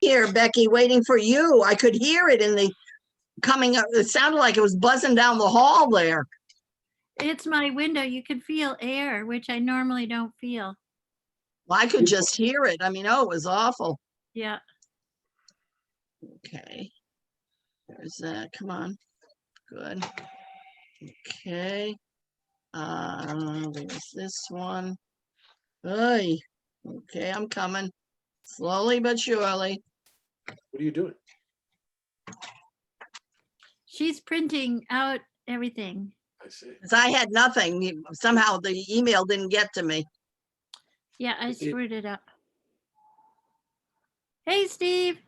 here, Becky, waiting for you. I could hear it in the coming up. It sounded like it was buzzing down the hall there. It's my window. You can feel air, which I normally don't feel. Well, I could just hear it. I mean, oh, it was awful. Yeah. Okay. There's that. Come on. Good. Okay. There's this one. Oy. Okay, I'm coming. Slowly but surely. What are you doing? She's printing out everything. I see. 'Cause I had nothing. Somehow the email didn't get to me. Yeah, I screwed it up. Hey, Steve.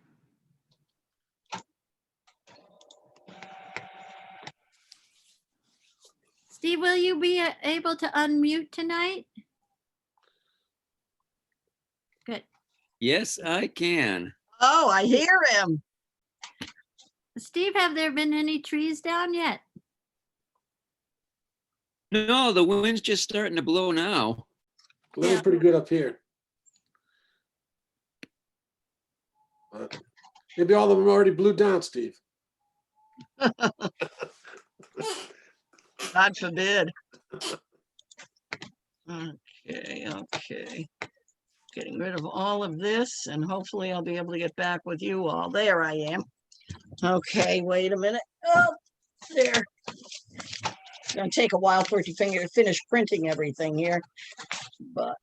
Steve, will you be able to unmute tonight? Good. Yes, I can. Oh, I hear him. Steve, have there been any trees down yet? No, the wind's just starting to blow now. Blowing Yeah. pretty good up here. Maybe all of them already blew down, Steve. God forbid. Okay. Getting rid of all of this and hopefully I'll be able to get back with you all. There I am. Okay, wait a minute. Oh, there. It's gonna take a while for it to finish printing everything here, but.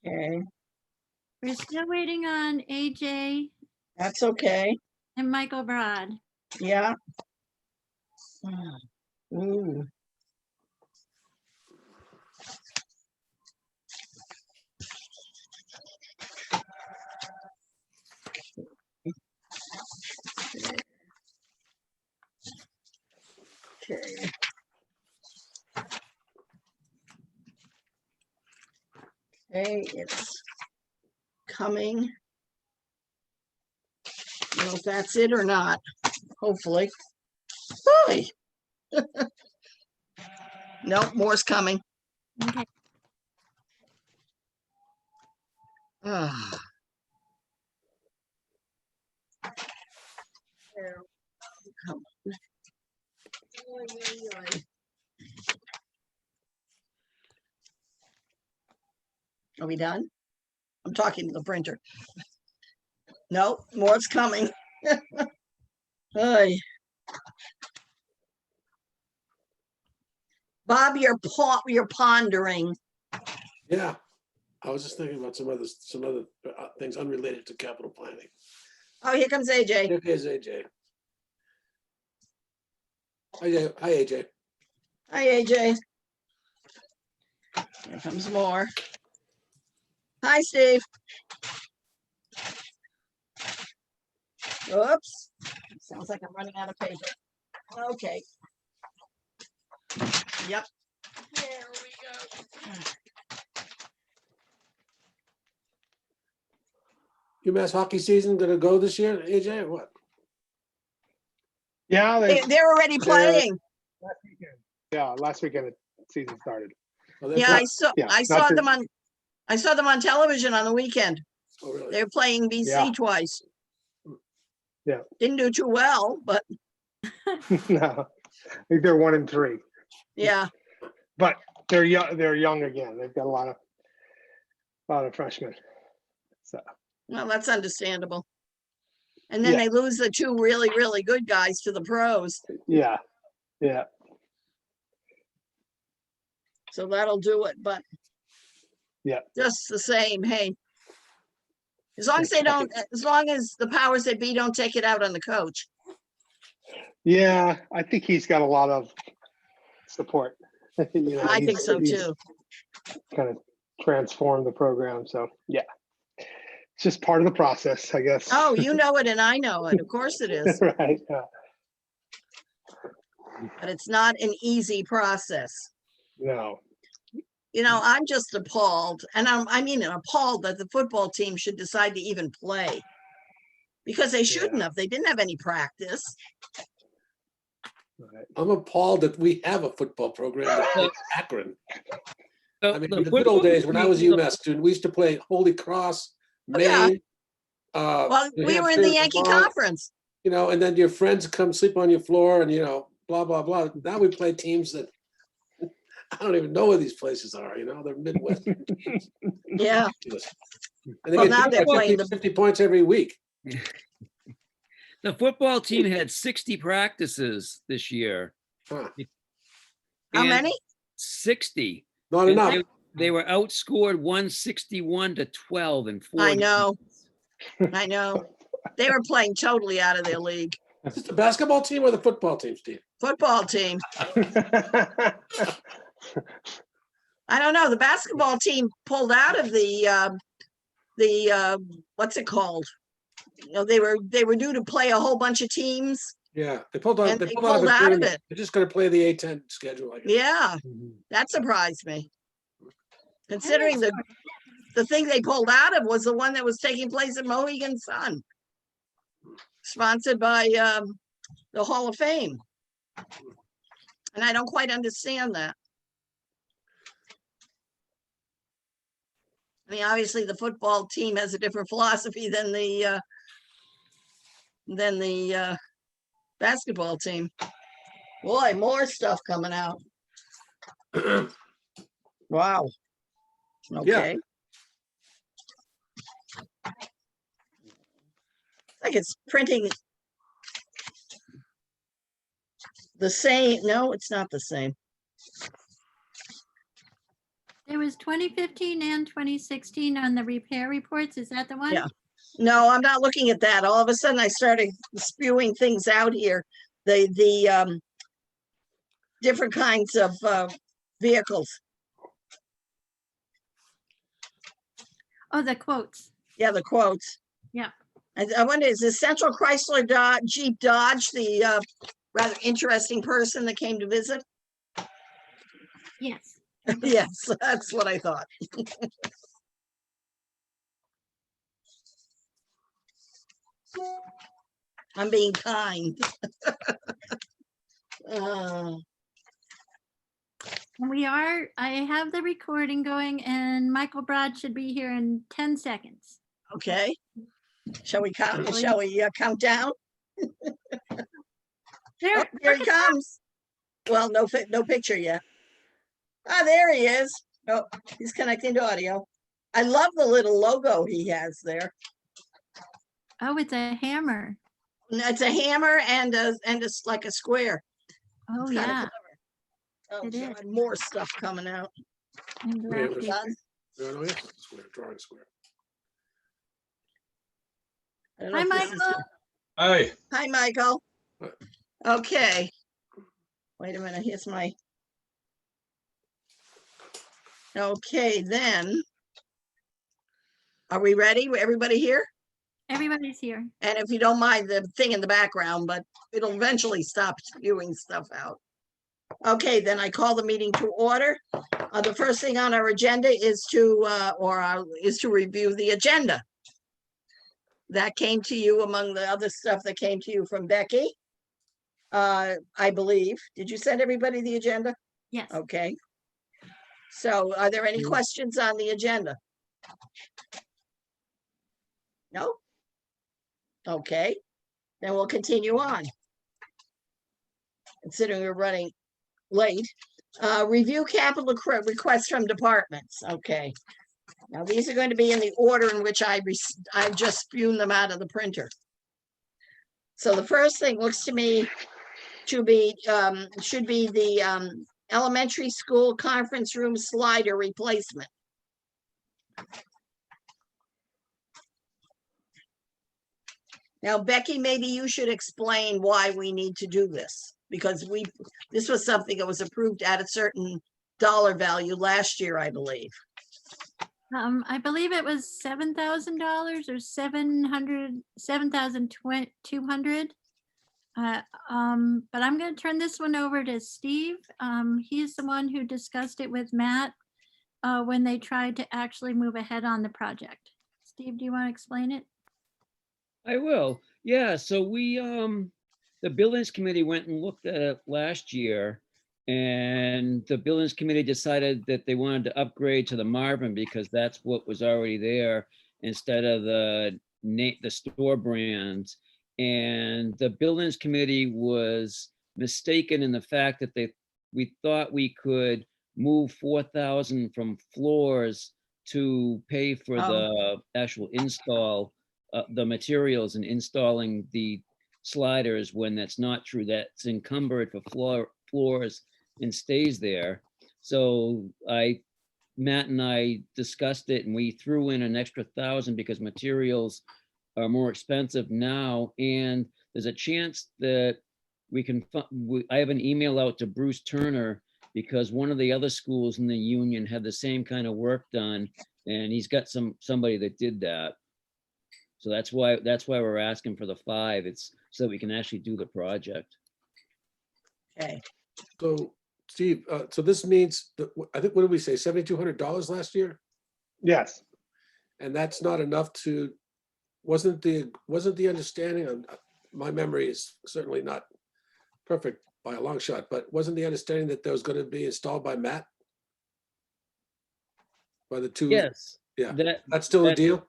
Okay, We're still waiting on AJ that's okay. and Michael Broad. Yeah. Ooh. Okay. Okay, it's coming. I don't know if that's it or not, hopefully. Oy. Nope, more's coming. Okay. Ah. There. Come on. Oy, oy, oy. Are we done? I'm talking to the printer. No, more's coming. Oy. Bob, you're pondering. Yeah. I was just thinking about some other things unrelated to capital planning. Oh, here comes AJ. Here is AJ. Hi, AJ. Hi, AJ. Here comes more. Hi, Steve. Oops. Sounds like I'm running out of paper. Okay. Yep. There we go. UMass hockey season gonna go this year, AJ, or what? Yeah, They're already playing. last weekend the season started. Oh, they're Yeah, playing- I not saw to- them on. I saw them on television on the weekend. Oh, really? They're playing BC Yeah. twice. Yeah. Didn't do too well, but No, I think they're 1-3, yeah. but they're young. They're young again. They've got a lot of freshmen. So Well, that's understandable. And then Yeah. they lose the two really, really good guys to the pros. yeah. So that'll do it, but Yeah. just the same, hey. As long as they don't, as long as the powers that be don't take it out on the coach. Yeah, I think he's got a lot of support. I think so too. Kind of transformed the program. So yeah, it's just part of the process, I guess. Oh, you know it and I know it. Of course it is. Right. Yeah. But it's not an easy process. No. You know, I'm just appalled, and I mean appalled that the football team should decide to even play. Because they shouldn't have. They didn't have any practice. Right. I'm appalled that we have a football program that plays Akron. So I mean, the in the good football old days when I was a team- UMass student, we used to play Holy Cross, yeah. Maine. Well, New we were in the Hampshire, Yankee Vermont, conference. you know, and then your friends come sleep on your floor and, you know, blah, blah, blah. Now we play teams that I don't even know where these places are, you know, they're Midwest. Yeah. And they Well, get now beat they're by playing 50 points every week. The football team had 60 practices this year. Huh. How and many? 60. Not And enough. they were outscored 161-12 in 4 I know. games. I know. They were playing totally out of their league. Is this the basketball team or the football team, Steve? Football team. I don't know. The basketball team pulled out of the what's it called? You know, they were due to play a whole bunch of teams, Yeah, they pulled out. and They they pulled out of pulled a out of tournament. it. They're just going to play the A10 schedule, I guess. Yeah, Mhm. that surprised me. Considering the thing they pulled out of was the one that was taking place at Mohegan Sun, sponsored by the Hall of Fame. And I don't quite understand that. I mean, obviously the football team has a different philosophy than the basketball team. Boy, more stuff coming out. Wow. Okay. Like it's printing the same. No, it's not the same. There was 2015 and 2016 on the repair reports. Is that the one? Yeah. No, I'm not looking at that. All of a sudden I started spewing things out here. The different kinds of vehicles. Oh, the quotes. Yeah, the quotes. Yeah. I wonder, is the Central Chrysler Jeep Dodge the rather interesting person that came to visit? Yes. Yes, that's what I thought. I'm being kind. I have the recording going, and Michael Broad should be here in 10 seconds. Okay. Shall we count? Really? Shall we count down? There, Oh, here he comes. Well, no picture yet. Ah, there he is. Oh, he's connecting to audio. I love the little logo he has there. oh, it's a hammer. It's a hammer and like a square. Oh, It's kinda yeah. clever. Oh, It is. God, more stuff coming out. And Yeah, graph it was- paper. Done. No, yes, square, drawing square. I don't know Hi, if this is- Michael. Hi, Hi, Michael. What? Okay. Wait a minute, here's my. Okay, then. Are we ready? Everybody here? Everybody's here. And if you don't mind the thing in the background, but it'll eventually stop spewing stuff out. Okay, then I call the meeting to order. The first thing on our agenda is to review the agenda. That came to you among the other stuff that came to you from Becky. I believe. Did you send everybody the agenda? Yes. Okay. So are there any questions on the agenda? No? Okay, then we'll continue on. Considering we're running late. Review capital requests from departments. Okay. Now these are going to be in the order in which I've just spewed them out of the printer. So the first thing looks to me to be should be the elementary school conference room slider replacement. Now, Becky, maybe you should explain why we need to do this, because this was something that was approved at a certain dollar value last year, I believe. I believe it was $7,000 or 7,200. But I'm going to turn this one over to Steve. He's the one who discussed it with Matt when they tried to actually move ahead on the project. Steve, do you want to explain it? I will. Yeah, so the Billings Committee went and looked at it last year, and the Billings Committee decided that they wanted to upgrade to the Marvin because that's what was already there. instead of the store brands. And the buildings committee was mistaken in the fact that we thought we could move 4,000 from floors to pay for the actual install, the materials and installing the sliders, when that's not true. That's encumbered for floors and stays there. So Matt and I discussed it, and we threw in an extra 1,000 because materials are more expensive now. And there's a chance that we can, I have an email out to Bruce Turner, because one of the other schools in the union had the same kind of work done, and he's got somebody that did that. So that's why we're asking for the 5. It's so that we can actually do the project. Okay, So Steve, so this means, I think, what did we say, $7,200 last year? Yes. And that's not enough to, wasn't the understanding, of my memory is certainly not perfect by a long shot, but wasn't the understanding that there was going to be installed by Matt? By the two? Yes. Yeah, that's still a deal?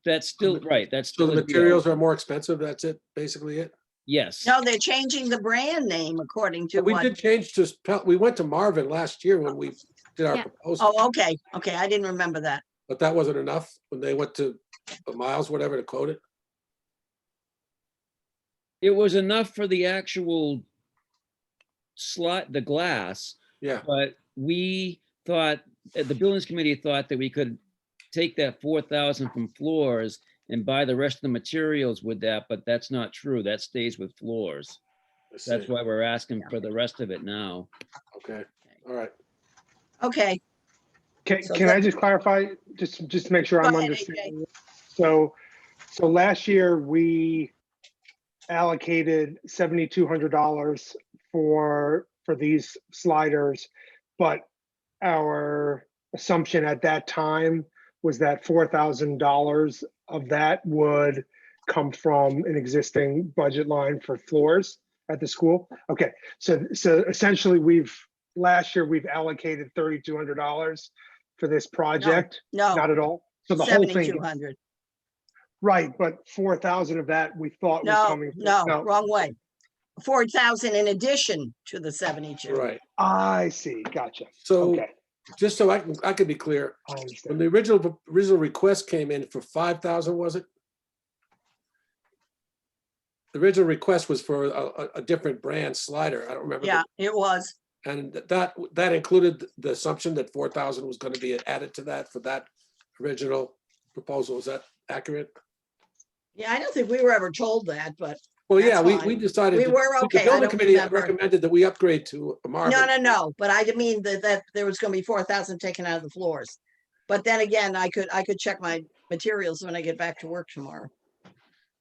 That's still right. That's So still the a deal. materials are more expensive, that's it, basically it? Yes. no, they're changing the brand name according to But we what, did change to, we went to Marvin last year when we did our Yeah. proposal, oh, okay, I didn't remember that. but that wasn't enough when they went to Miles, whatever, to quote it. It was enough for the actual the glass, Yeah, but we thought, the buildings committee thought that we could take that 4,000 from floors and buy the rest of the materials with that, but that's not true. That stays with floors. I see. That's why we're asking for the rest of it now. Okay, all right. Okay, Can, So can that- I just clarify, just to make sure Go I'm ahead, understanding? So last year we allocated $7,200 for these sliders, but our assumption at that time was that $4,000 of that would come from an existing budget line for floors at the school. Okay, so essentially last year we've allocated $3,200 for this project. no, Not at all. So the whole thing, 7,200. right? But 4,000 of that we thought was No, coming. no, wrong way. 4,000 in addition to the 72. Right. I see. Gotcha. So Okay, just so I can be clear, I when understand. the original request came in for 5,000, was it? The original request was for a different brand slider. I don't remember. Yeah, it was. And that included the assumption that 4,000 was going to be added to that for that original proposal. Is that accurate? Yeah, I don't think we were ever told that, but Well, yeah, That's we fine. decided. We to- were the okay, I building don't committee remember. recommended that we upgrade to a Marvin. no, but I didn't mean that there was gonna be 4,000 taken out of the floors. But then again, I could check my materials when I get back to work tomorrow.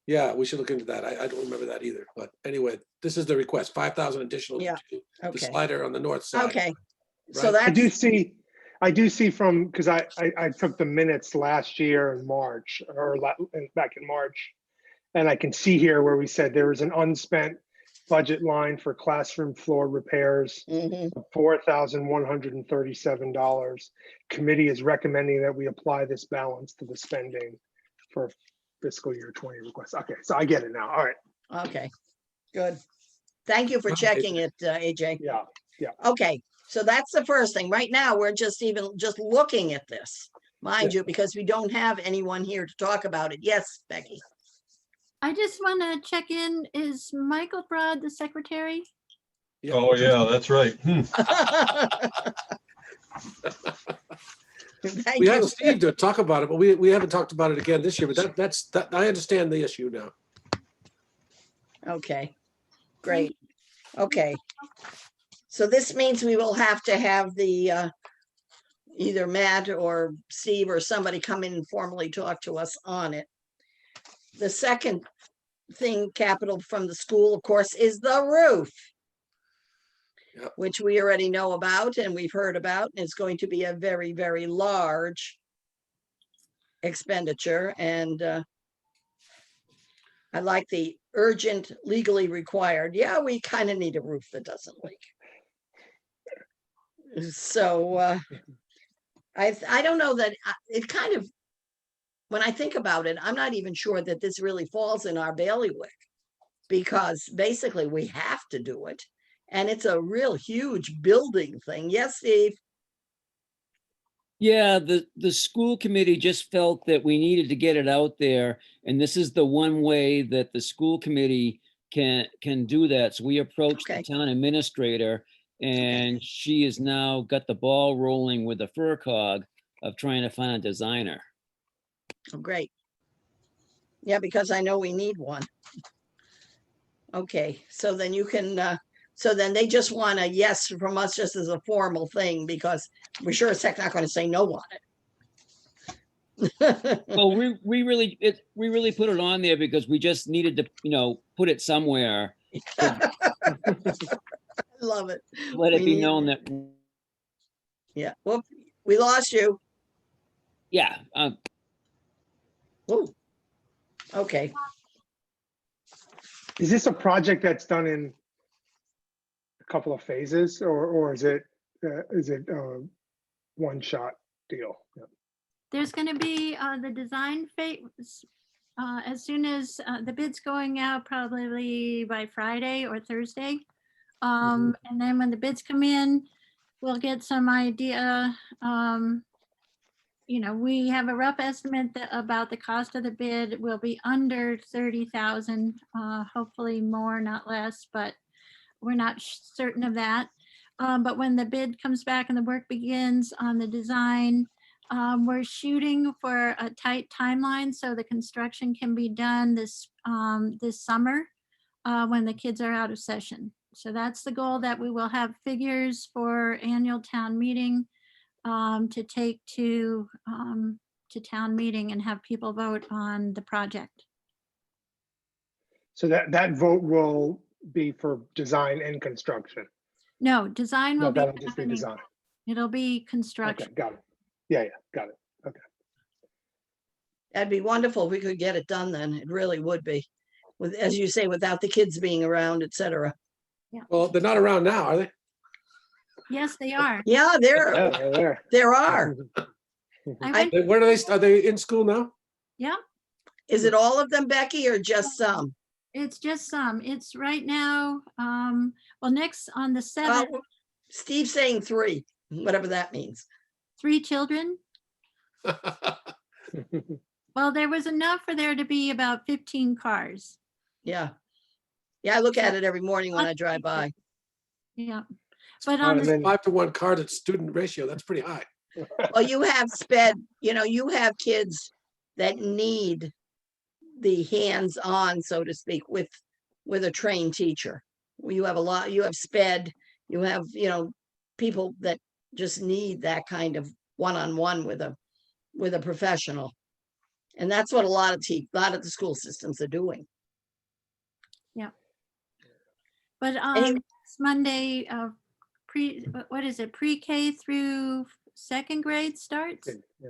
Yeah, we should look into that. I don't remember that either. But anyway, this is the request, 5,000 additional Yeah, to the Okay, slider on the north side. okay. So Right. I do see from, because I took the minutes last year in March, back in March. And I can see here where we said there was an unspent budget line for classroom floor repairs Mhm. of $4,137. Committee is recommending that we apply this balance to the spending for fiscal year 20 requests. Okay, so I get it now. All right. Okay, good. Thank you for Okay. checking it, AJ. Yeah. Okay, so that's the first thing. Right now, we're just looking at this, mind Yeah. you, because we don't have anyone here to talk about it. Yes, Becky. I just want to check in. Is Michael Broad the secretary? Yeah. Oh, yeah, that's right. Thank We you. had Steve to talk about it, but we haven't talked about it again this year. But that's I understand the issue now. Okay, great. Okay. So this means we will have to have the either Matt or Steve or somebody come in and formally talk to us on it. The second thing, capital from the school, of course, is the roof. Yep. Which we already know about and we've heard about, and it's going to be a very, very large expenditure. And I like the urgent, legally required. Yeah, we kind of need a roof that doesn't leak. So I don't know that it kind of, when I think about it, I'm not even sure that this really falls in our bailiwick. Because basically we have to do it. And it's a real huge building thing. Yes, Steve? Yeah, the school committee just felt that we needed to get it out there, and this is the one way that the school committee can do that. So we approached the Okay. town administrator, and she has now got the ball rolling with the FERCog of trying to find a designer. Oh, great. Yeah, because I know we need one. Okay, so then you can, so then they just want a yes from us just as a formal thing because we're sure as heck not going to say no on it. Well, we really put it on there because we just needed to, put it somewhere, Love it. let it We be need- known that, Yeah, well, we lost you. yeah, Ooh. Okay, Is this a project that's done in a couple of phases or is it one shot deal? Yeah. There's going to be the design phase as soon as the bid's going out, probably by Friday or Thursday. And then when the bids come in, we'll get some idea. We have a rough estimate about the cost of the bid will be under 30,000, hopefully more, not less, but we're not certain of that. But when the bid comes back and the work begins on the design, we're shooting for a tight timeline so the construction can be done this summer when the kids are out of session. So that's the goal, that we will have figures for annual town meeting to take to town meeting and have people vote on the project. So that vote will be for design and construction. No, design No, will be that'll just be happening. design. It'll be Okay, construction. got it. Yeah, got it. that'd be wonderful if we could get it done then. It really would be. With, as you say, without the kids being around, etc. Well, they're not around now, are they? Yes, they are. Yeah, Yeah, they're there. there are. I went, Where are they in school now? yeah, Is it all of them, Becky, or just some? it's just some. It's right now, well, next on the Well, 7th, Steve's saying 3, whatever that means. 3 children. Well, there was enough for there to be about 15 cars. Yeah. Yeah, I look at it every morning when I drive by. Yeah. But Oh, on and the, then- 5-to-1 car to student ratio, that's pretty high. Well, you have you have kids that need the hands-on, so to speak, with a trained teacher. You have you have sped, you have, people that just need that kind of one-on-one with a professional. And that's what a lot of the school systems are doing. but Any- it's Monday, what is it? Pre-K through 2nd grade starts? Yeah.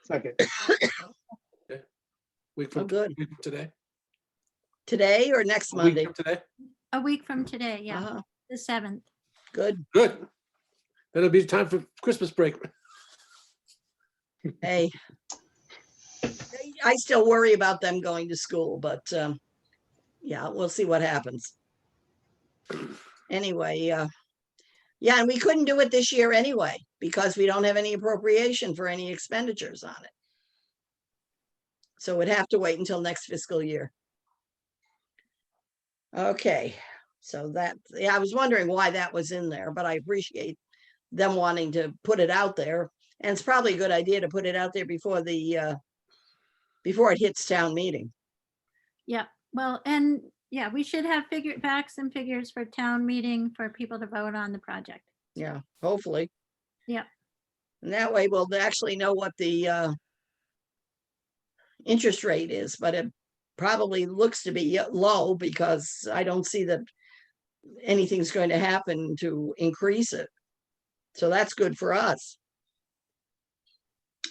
Second. Week Oh, from good. week from today. Today or next A week Monday? from today. A week from today, yeah, Uh-huh, the 7th. good. Good. Then it'll be time for Christmas break. Hey. I still worry about them going to school, but yeah, we'll see what happens. Anyway, yeah, and we couldn't do it this year anyway, because we don't have any appropriation for any expenditures on it. So we'd have to wait until next fiscal year. Okay, so yeah, I was wondering why that was in there, but I appreciate them wanting to put it out there. And it's probably a good idea to put it out there before before it hits town meeting. Yeah, well, and yeah, we should have facts and figures for town meeting for people to vote on the project. Yeah, hopefully. Yeah. And that way we'll actually know what the interest rate is, but it probably looks to be low because I don't see that anything's going to happen to increase it. So that's good for us.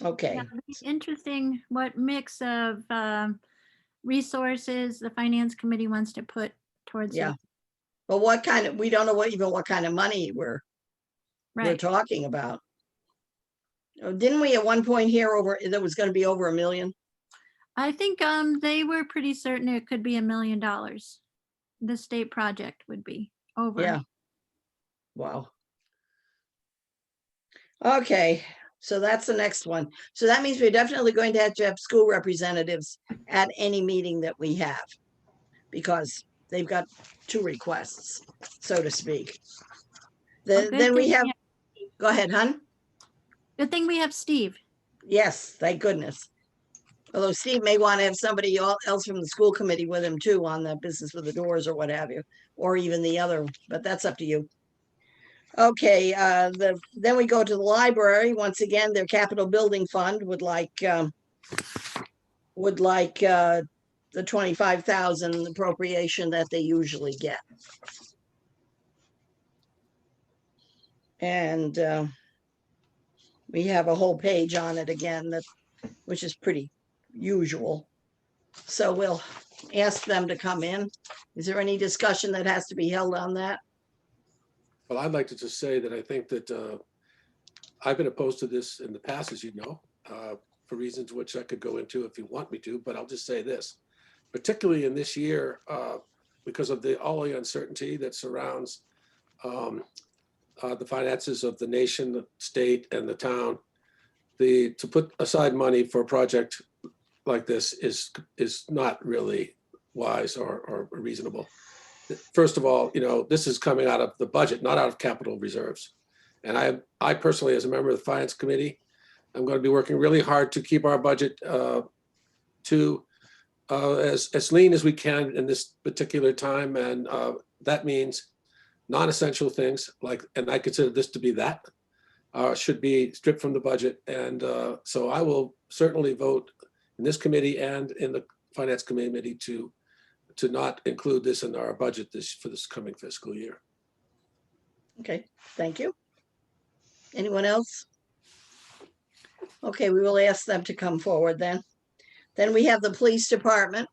Okay, Yeah, it'll be interesting what mix of resources the finance committee wants to put towards yeah. it. But we don't know even what kind of money we're Right, talking about. Oh, didn't we at one point hear there was going to be over $1 million? I think they were pretty certain it could be $1 million. The state project would be over. Yeah. Wow. Okay, so that's the next one. So that means we're definitely going to have school representatives at any meeting that we have. Because they've got two requests, so to speak. Well, good Then we thing have, go ahead, hon. Good thing we have Steve. Yes, thank goodness. Although Steve may want to have somebody else from the school committee with him too on the business with the doors or what have you, or even the other, but that's up to you. Okay, then we go to the library. Once again, their capital building fund would like the 25,000 appropriation that they usually get. And we have a whole page on it again, which is pretty usual. So we'll ask them to come in. Is there any discussion that has to be held on that? Well, I'd like to just say that I think that I've been opposed to this in the past, as you know, for reasons which I could go into if you want me to, but I'll just say this, particularly in this year, because of all the uncertainty that surrounds the finances of the nation, the state, and the town, to put aside money for a project like this is not really wise or reasonable. First of all, this is coming out of the budget, not out of capital reserves. And I personally, as a member of the Finance Committee, I'm going to be working really hard to keep our budget as lean as we can in this particular time. And that means non-essential things and I consider this to be that, should be stripped from the budget. And so I will certainly vote in this committee and in the Finance Committee to not include this in our budget for this coming fiscal year. Okay, thank you. Anyone else? Okay, we will ask them to come forward then. Then we have the police department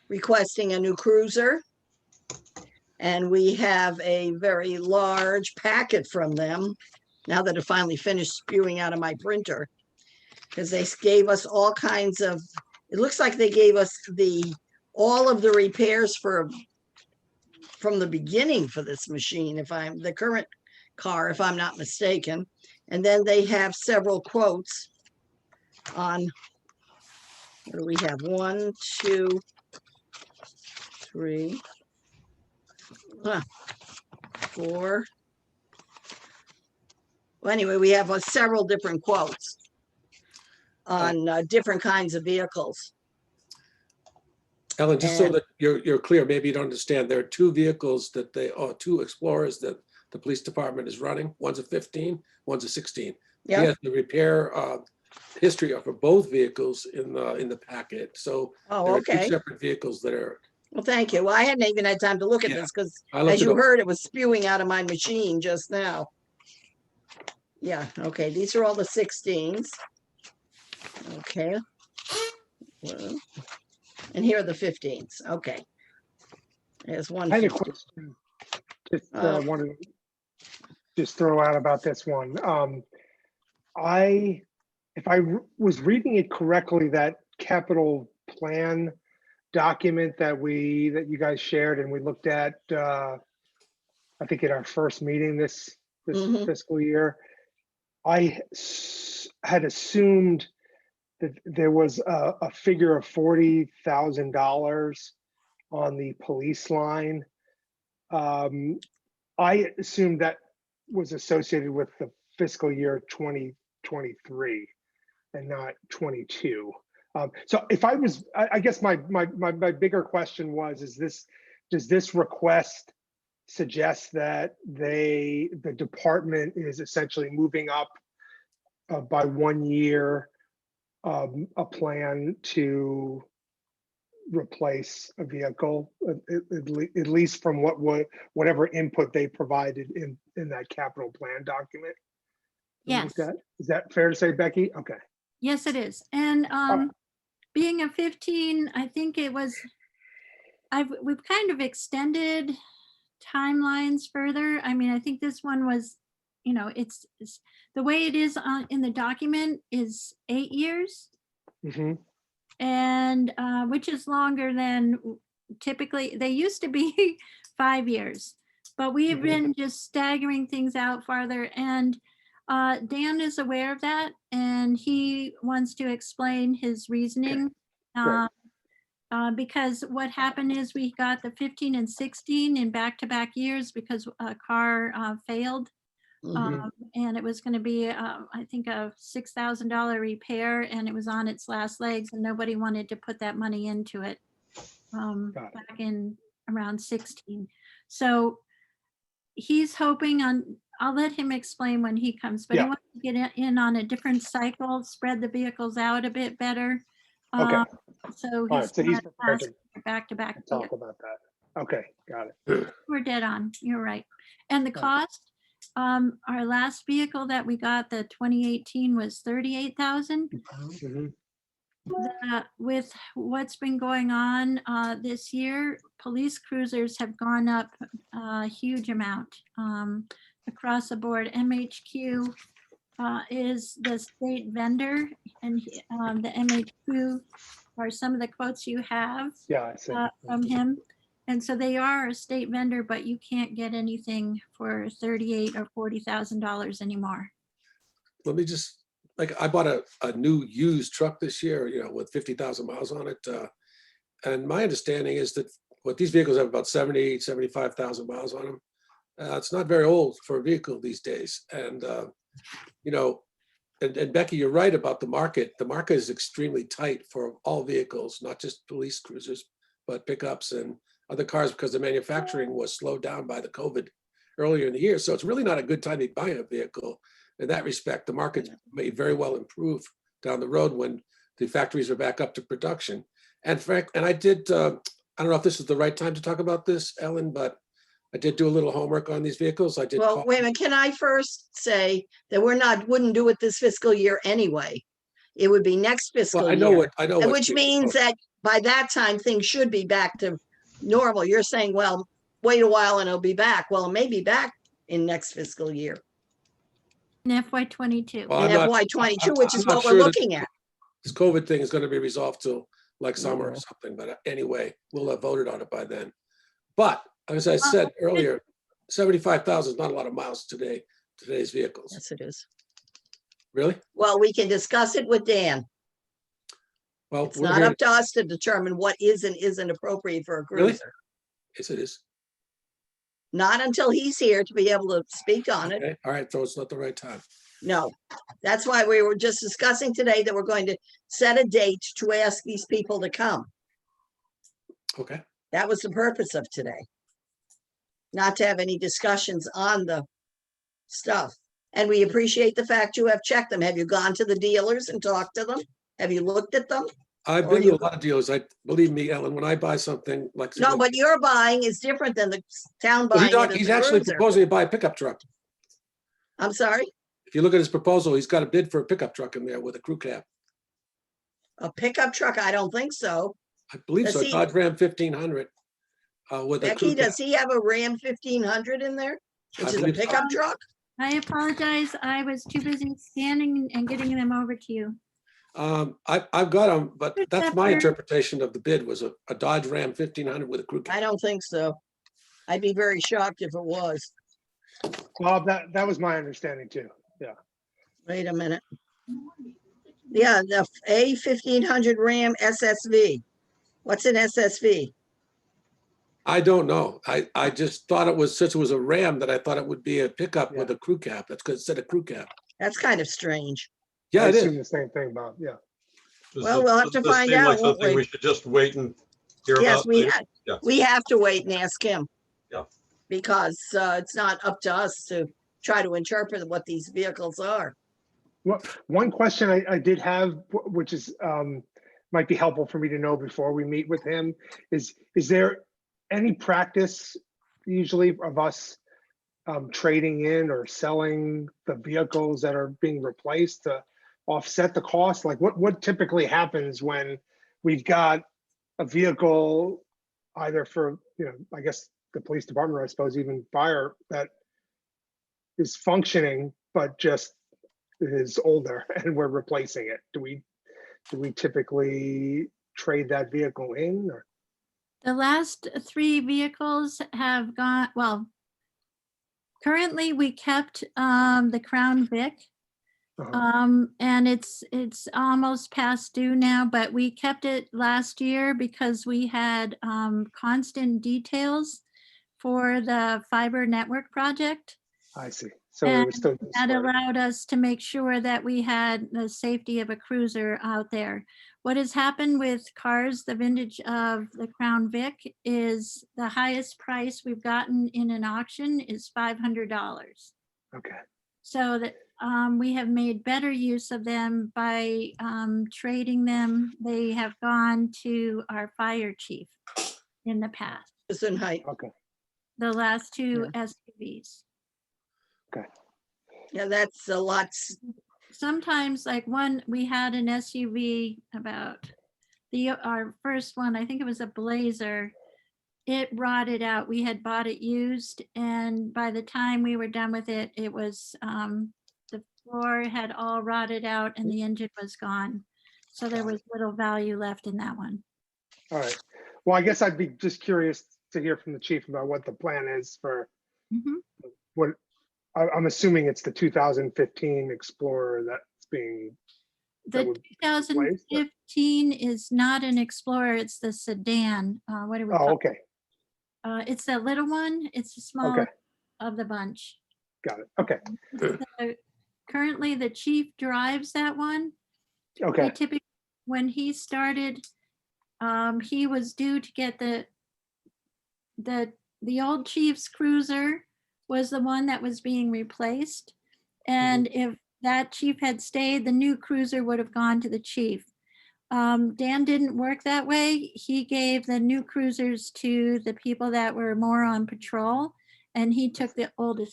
requesting a new cruiser. And we have a very large packet from them now that it finally finished spewing out of my printer, because they gave us all kinds of, it looks like they gave us all of the repairs from the beginning for this machine, the current car, if I'm not mistaken. And then they have several quotes on, what do we have? 1, 2, 3, 4. Well, anyway, we have several different quotes on different kinds of vehicles. Ellen, just so that you're clear, maybe you don't understand, there are two vehicles two Explorers that the police department is running. One's a 15, one's a 16. Yeah. He has the repair history for both vehicles in the packet. So there are two Okay. separate vehicles that are. Well, thank you. Well, I hadn't even had time to look at this because, as you heard, it was spewing out of my machine just now. Yeah. Okay. These are all the 16s. Okay. Well, and here are the 15s. Okay. There's one. I had a question. Just wanted to just throw out about this one. If I was reading it correctly, that capital plan document that you guys shared and we looked at, I think at our first meeting this fiscal year, I had assumed that there was a figure of $40,000 on the police line. I assumed that was associated with the fiscal year 2023 and not 22. So if I guess my bigger question does this request suggest that the department is essentially moving up by 1 year a plan to replace a vehicle, at least from whatever input they provided in that capital plan document? Yes. Is that fair to say, Becky? Okay. Yes, it is. And being a 15, I think it was, we've kind of extended timelines further. I mean, I think this one was, it's the way it is in the document is 8 years. Mm-hmm. and which is longer than typically, they used to be 5 years, but we have Mhm. been just staggering things out farther. And Dan is aware of that, and he wants to explain his reasoning. Great. Because what happened is we got the 15 and 16 in back-to-back years because a car failed. Mhm. And it was going to be, I think, a $6,000 repair, and it was on its last legs, and nobody wanted to put that money into it Got it. back in around 16. So he's hoping on, I'll let him explain when he comes, but he Yeah. wants to get in on a different cycle, spread the vehicles out a bit better. Okay. So All he's right, so he's not prepared asking for back-to-back to vehicles. talk about that. Okay, got it. We're dead on. You're right. And the Right. cost, our last vehicle that we got, the 2018, was 38,000. Mhm. With what's been going on this year, police cruisers have gone up a huge amount across the board. MHQ is the state vendor, and the MHQ are some of the quotes you have Yeah, I see. from him. And so they are a state vendor, but you can't get anything for $38,000 or $40,000 anymore. Let me just, like, I bought a new used truck this year, with 50,000 miles on it. And my understanding is that what these vehicles have about 70, 75,000 miles on them. It's not very old for a vehicle these days. And, and Becky, you're right about the market. The market is extremely tight for all vehicles, not just police cruisers, but pickups and other cars, because the manufacturing was slowed down by the COVID earlier in the year. So it's really not a good time to buy a vehicle. In that respect, the market may very well improve down the road when the factories are back up to production. And Frank, and I did, I don't know if this is the right time to talk about this, Ellen, but I did do a little homework on these vehicles. I did. Well, wait a minute, can I first say that wouldn't do it this fiscal year anyway? It would be next fiscal Well, year. I know what. Which means that by that time, things should be back to normal. You're saying, well, wait a while and it'll be back. Well, it may be back in next fiscal year, In FY22. Well, in I'm not- FY 22, I'm which is not what we're sure that looking at. This COVID thing is going to be resolved till like summer or Mhm. something, but anyway, we'll have voted on it by then. But as I said earlier, 75,000 is not a lot of miles today's vehicles. Yes, it is. Really? Well, we can discuss it with Dan. Well, It's we're not here. up to us to determine what is and isn't appropriate for a Really? cruiser. Yes, it is. Not until he's here to be able to speak on it. Okay, all right, so it's not the right time. No, that's why we were just discussing today that we're going to set a date to ask these people to come. Okay, That was the purpose of today. Not to have any discussions on the stuff. And we appreciate the fact you have checked them. Have you gone to the dealers and talked to them? Have you looked at them? I've Or been to you- a lot of dealers. Believe me, Ellen, when I buy something like. No, but your buying is different than the town Well, buying it as he's a actually cruiser. proposing to buy a pickup truck. I'm sorry, If you look at his proposal, he's got a bid for a pickup truck in there with a crew cab. a pickup truck? I don't think so. I believe Does so, he- Dodge Ram 1500 with a crew Becky, cab. does he have a Ram 1500 in there? I Which is a believe so. pickup truck? I apologize. I was too busy scanning and getting them over to you. I've got them, but Good that's my pepper. interpretation of the bid was a Dodge Ram 1500 with a crew I cab. don't think so. I'd be very shocked if it was. Bob, that was my understanding too. Wait a minute. Yeah, the A 1500 Ram SSV. What's an SSV? I don't know. I just thought it was, since it was a Ram, that I thought it would be a pickup with Yeah. a crew cab. That's because it said a crew cab. That's kind of strange. Yeah, I it assume is. the same thing, Bob. Yeah. Well, we'll have to Does this find seem like out, won't something we? we should just wait and hear Yes, about later? Yeah. we have to wait and ask him. Yeah. Because it's not up to us to try to interpret what these vehicles are. Well, one question I did have, which is might be helpful for me to know before we meet with him, is there any practice usually of us trading in or selling the vehicles that are being replaced to offset the cost? Like what typically happens when we've got a vehicle either for, I guess the police department, or I suppose even fire, that is functioning, but just is older and we're replacing it? Do do we typically trade that vehicle in or? The last 3 vehicles have gone, well, currently we kept the Crown Vic. And it's almost past due now, but we kept it last year because we had constant details for the fiber network project. I see. So it was still. That allowed us to make sure that we had the safety of a cruiser out there. What has happened with cars, the vintage of the Crown Vic, is the highest price we've gotten in an auction is $500. Okay, So that we have made better use of them by trading them. They have gone to our fire chief in the past, It's in height. okay, the last 2 SUVs. Yeah, that's a lot. Sometimes like we had an SUV about our first one, I think it was a Blazer. It rotted out. We had bought it used, and by the time we were done with it, it was the floor had all rotted out and the engine was gone. So there was little value left in that one. all right. Well, I guess I'd be just curious to hear from the chief about what the plan is for Mhm. what, I'm assuming it's the 2015 Explorer that's being, that The would be replaced, or- 2015 is not an Explorer, it's the sedan. What do we oh, call it? okay, It's that little one. It's the smallest okay, of the bunch. got it, okay, Currently, the chief drives that one. He okay, typically, when he started, he was due to get the old chief's cruiser was the one that was being replaced. And if that chief had stayed, the new cruiser would have gone to the chief. Dan didn't work that way. He gave the new cruisers to the people that were more on patrol, and he took the older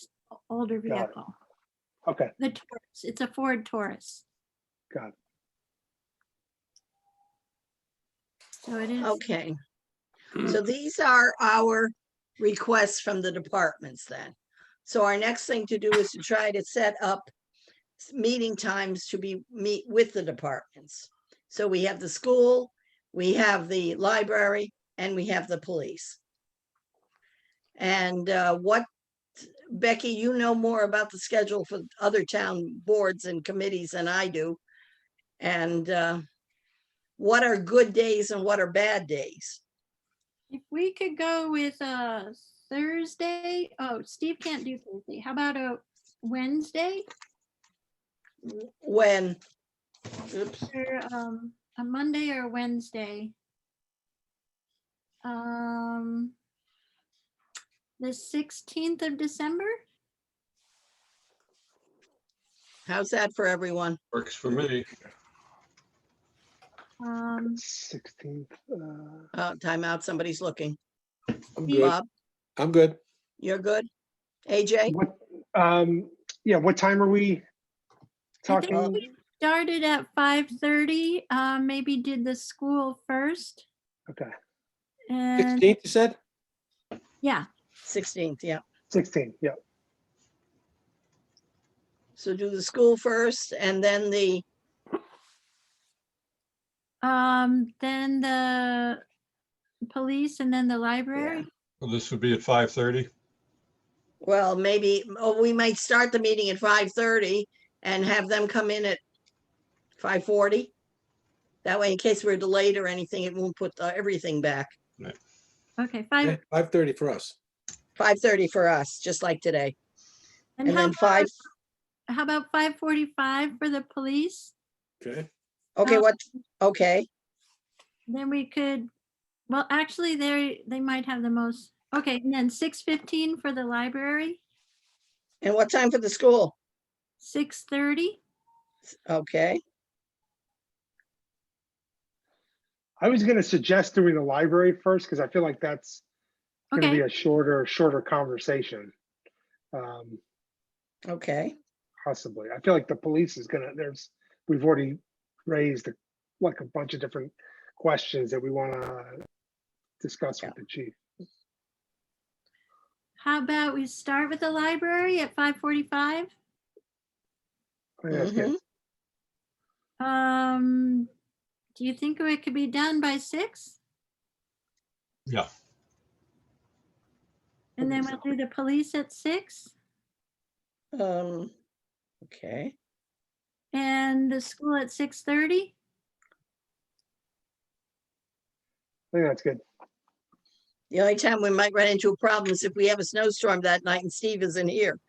Got it. vehicle. okay, The Taurus. It's a Ford Taurus. got it. So it is. Okay. So these are our requests from the departments then. So our next thing to do is to try to set up meeting times to meet with the departments. So we have the school, we have the library, and we have the police. And Becky, you know more about the schedule for other town boards and committees than I do. And what are good days and what are bad days? If we could go with Thursday. Oh, Steve can't do Thursday. How about a Wednesday When, oops, or a Monday or a Wednesday? The 16th of December. how's that for everyone? Works for me. 16th, Time out, somebody's looking. I'm good. Bob, I'm good. you're good? AJ? what, yeah, what time are we I think talking? we started at 5:30. Maybe did the school first. Okay, And 16th, you said? yeah, 16th, yeah. 16, yeah, So do the school first and then then the police and then the library. Well, this would be at 5:30. well, maybe, we might start the meeting at 5:30 and have them come in at 5:40. That way, in case we're delayed or anything, it won't put everything back. Okay, Okay, 5:30 for us. 5:30 for us, just like today. And And how then five, how about 5:45 for the police? Okay. okay, Uh, okay, Then we could, well, actually, they might have the most. Okay, and then 6:15 for the library, and what time for the school? 6:30. Okay, I was gonna suggest doing the library first, because I feel like that's gonna be Okay, a shorter conversation. okay, Possibly. I feel like the police is gonna, we've already raised like a bunch of different questions that we wanna discuss with the chief. how about we start with the library at 5:45? I think that's good. mhm, Do you think it could be done by 6? Yeah, And then we'll do the police at 6 Okay, and the school at 6:30? I think that's good. the only time we might run into a problem is if we have a snowstorm that night and Steve isn't here.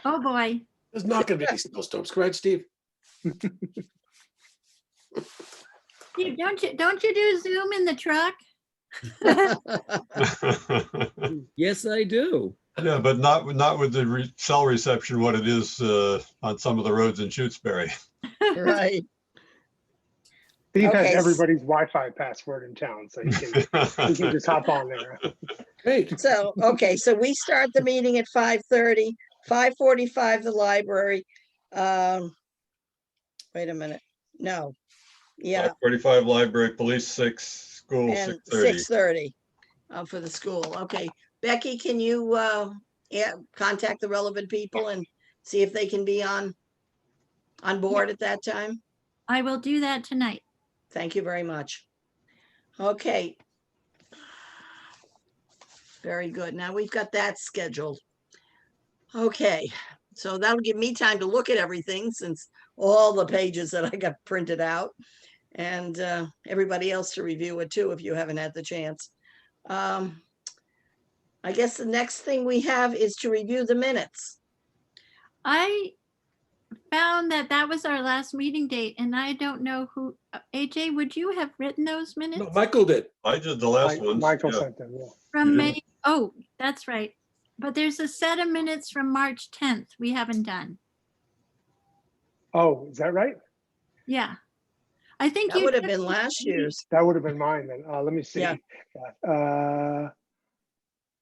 Oh, boy. There's not going to be any snowstorms, correct, Steve? Steve, don't you do Zoom in the truck? Yes, I do. yeah, but not with the cell reception, what it is on some of the roads in Shutesbury. Right, Steve Okay, has s- everybody's Wi-Fi password in town, so you can just hop on there. Great. so, okay, so we start the meeting at 5:30, 5:45, the library. Wait a minute, no, yeah, 5:45 library, police 6, school and 6:30. 6:30 for the school. Okay, Becky, can you contact the relevant people and see if they can be on board at that time? I will do that tonight. Thank you very much. Okay. Very good. Now we've got that scheduled. Okay, so that'll give me time to look at everything since all the pages that I got printed out and everybody else to review it too if you haven't had the chance. I guess the next thing we have is to review the minutes. I found that was our last meeting date, and I don't know who, AJ, would you have written those minutes? No, Michael did. I did the last ones. Michael yeah. sent them, yeah. From you May, didn't? oh, that's right. But there's a set of minutes from March 10th we haven't done. Oh, is that right? Yeah. I think That you would have did been last year's. That would have been mine then. Let me see. Yeah.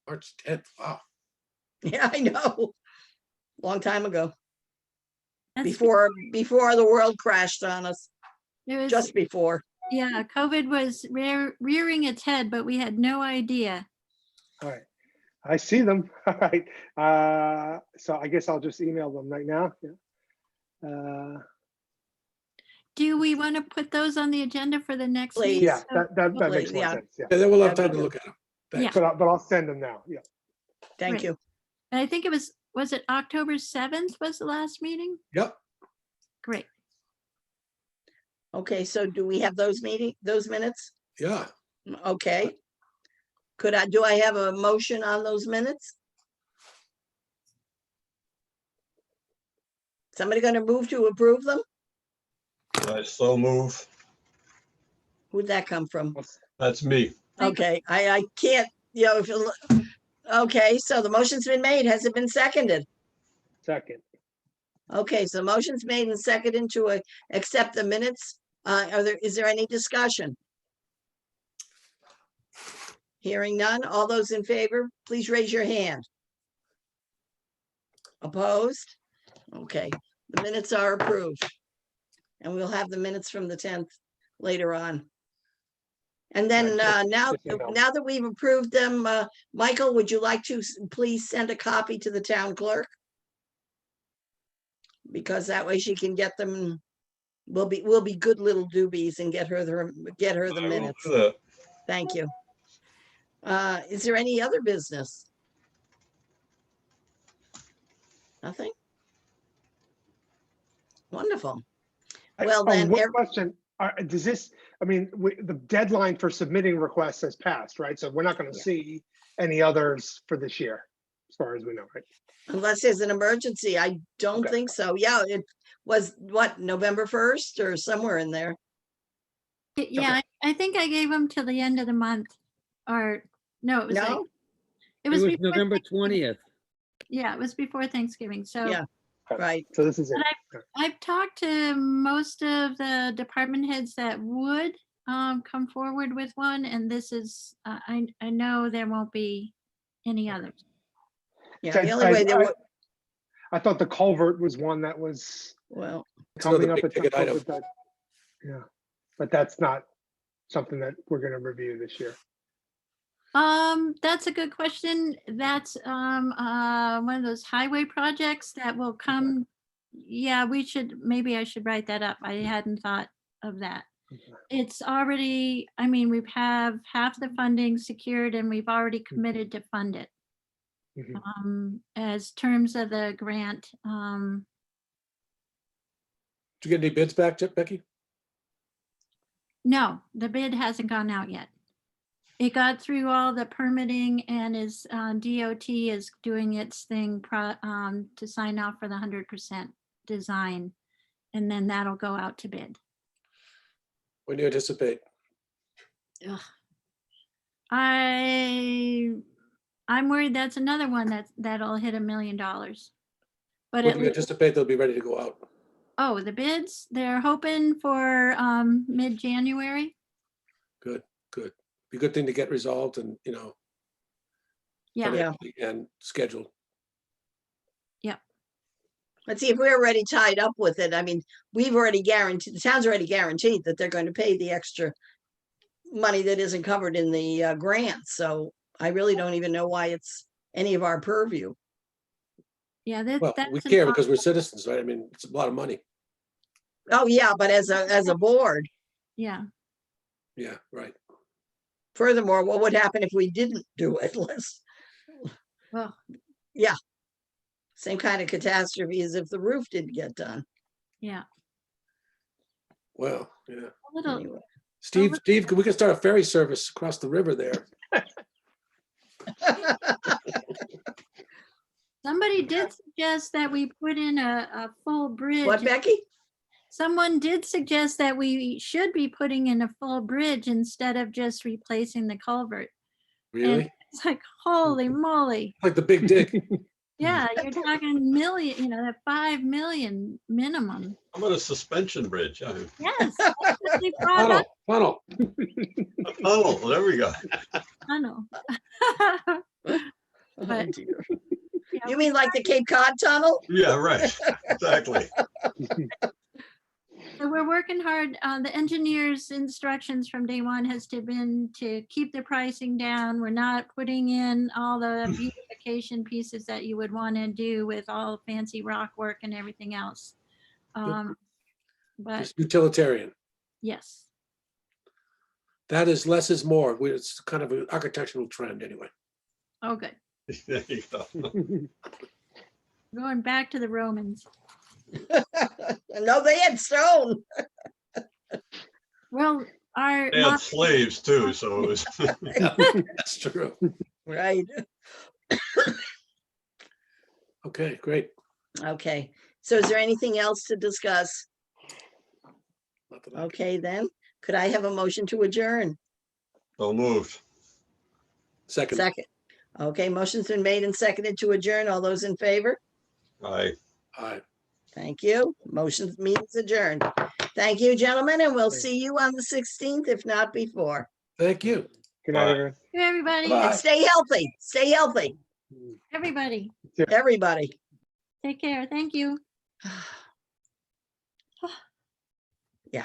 March 10th. Wow. Yeah, I know. Long time ago, that's- before the world crashed on us, it was, just before. yeah, COVID was rearing its head, but we had no idea. All right. I see them. All right. So I guess I'll just email them right now. Yeah. Do we want to put those on the agenda for the next Please. meeting? Yeah, that makes more Yeah. sense. Yeah. Yeah, then we'll have That'd time be to good. look at them. Yeah. Thanks. But I'll send them now. Yeah. Thank Right. you. And I think it was it October 7th was the last meeting? Yep. Great. Okay, so do we have those minutes? Yeah. Okay. Do I have a motion on those minutes? Somebody gonna move to approve them? I so move. Who'd that come from? That's me. Okay, I can't, if you look. Okay, so the motion's been made. Has it been seconded? Second. Okay, so motion's made and seconded to accept the minutes. Is there any discussion? Hearing none. All those in favor, please raise your hand. Opposed? Okay, the minutes are approved. And we'll have the minutes from the 10th later on. And then Right, now just email. that we've approved them, Michael, would you like to please send a copy to the town clerk? Because that way she can get them. We'll be good little doobies and get her the I will minutes. do that. Thank you. Is there any other business? Nothing? Wonderful. Well, then, One question. Does this, I mean, the deadline for submitting requests has passed, right? So we're not going to Yeah. see any others for this year, as far as we know, right? unless there's an emergency, I don't Okay. think so. Yeah, it was what, November 1st or somewhere in there. Yeah, I think I gave them till the end of the month, or no, it was like, No? it It was was before November Thanksgiving. 20th. Yeah, it was before Thanksgiving. So Yeah. Right. So this is it. I've talked to most of the department heads that would come forward with one, and this is, I know there won't be any others. Yeah, the only way there would, I thought the culvert was one that was well, It's another coming up big at some ticket point item. with that. Yeah, but that's not something that we're going to review this year. That's a good question. That's one of those highway projects that will come. Yeah, maybe I should write that up. I hadn't thought of that. It's already, I mean, we have half the funding secured and we've already committed to fund it. Mhm. As terms of the grant, Did you get any bids back, Becky? no, the bid hasn't gone out yet. It got through all the permitting and is, DOT is doing its thing to sign off for the 100% design. And then that'll go out to bid. When do you anticipate? Ugh. I'm worried that's another one that'll hit $1 million. But When at do you least, anticipate they'll be ready to go out? oh, the bids, they're hoping for mid-January. Good, good. Be a good thing to get resolved and, you know, Yeah, Yeah. and scheduled. Let's see if we're already tied up with it. I mean, we've already guaranteed, the town's already guaranteed that they're going to pay the extra money that isn't covered in the grant. So I really don't even know why it's any of our purview. yeah, Well, that's we an care because we're citizens, right? I mean, it's a lot of money. Oh, yeah, but as a board, yeah. Yeah, right. furthermore, what would happen if we didn't do it? Well, Same kind of catastrophe as if the roof didn't get done. yeah. Well, yeah. A little, Anyway. Steve, we can start a ferry service across the river there. somebody did suggest that we put in a full bridge. What, Becky? Someone did suggest that we should be putting in a full bridge instead of just replacing the culvert. Really? It's like, holy moly. Like the big dig. Yeah, you're talking million, that 5 million minimum. How about a suspension bridge? Yes. That's what they brought up. Tunnel. Oh, there we go. Tunnel. Oh, But- dear. Yeah, You mean like the Cape Cod Tunnel? Yeah, right. Exactly. So we're working hard. The engineer's instructions from day one has been to keep the pricing down. We're not putting in all the beautification pieces that you would want to do with all fancy rock work and everything else. But It's utilitarian. yes, That is less is more. It's kind of an architectural trend anyway. oh, good. There you go. Going back to the Romans. No, they had stone. Well, our They had slaves too, so it was. That's true. Right. Okay, great. Okay. So is there anything else to discuss? Nothing else. Okay, then. Could I have a motion to adjourn? So moved. Second. Second. Okay, motion's been made and seconded to adjourn. All those in favor? Aye. Aye. Thank you. Motion means adjourned. Thank you, gentlemen, and we'll see you on the 16th, if not before. Thank you. Good night, Bye. everyone. everybody, Bye. And stay healthy. Stay healthy, everybody, everybody. take care. Thank you. Yeah.